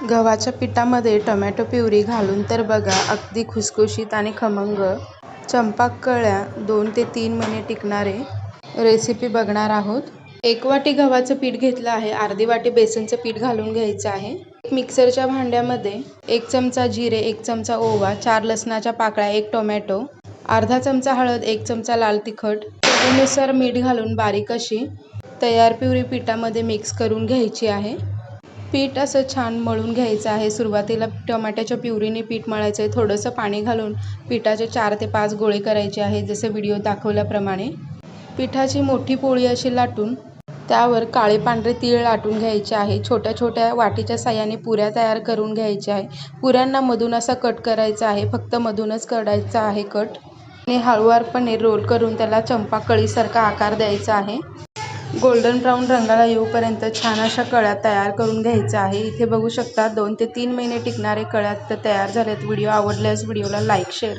गव्हाच्या पिठामध्ये tomato puree घालून तर बघा अगदी खुसखुशीत आणि खमंग चंपा कळ्या 2 ते 3 महिने टिकणारे रेसिपी बघणार आहोत। 1 वाटी गव्हाचं पीठ घेतलं आहे, अर्धी वाटी बेसनचं पीठ घालून घ्यायचं आहे। एक मिक्सरच्या भांड्यामध्ये 1 चमचा जिरे, 1 चमचा ओवा, 4 लसणाच्या पाकळ्या, 1 टोमॅटो, अर्धा चमचा हळद, 1 चमचा लाल तिखट, चवीनुसार मीठ घालून बारीक अशी तयार प्युरी पिठामध्ये मिक्स करून घ्यायची आहे। पीठ असं छान मळून घ्यायचं आहे। सुरुवातीला टोमॅटोच्या प्युरीने पीठ मळायचं आहे। थोडंसं पाणी घालून पिठाचे 4 ते 5 गोळे करायचे आहे, जसे व्हिडिओ दाखवल्याप्रमाणे। पिठाची मोठी पोळी अशी लाटून त्यावर काळे पांढरे तीळ लाटून घ्यायचे आहे। छोट्या छोट्या वाटीच्या साहाय्याने पुऱ्या तयार करून घ्यायच्या आहे। पुऱ्यांना मधून असा कट करायचा आहे, फक्त मधूनच करायचा आहे कट आणि हळूवारपणे रोल करून त्याला चंपा कळीसारखा आकार द्यायचा आहे। गोल्डन ब्राऊन रंगाला येऊपर्यंत छान अशा कळ्या तयार करून घ्यायच्या आहे। इथे बघू शकता 2 ते 3 महिने टिकणारे कळ्या तयार झाल्यात। व्हिडिओ आवडल्यास व्हिडिओला लाईक, शेअर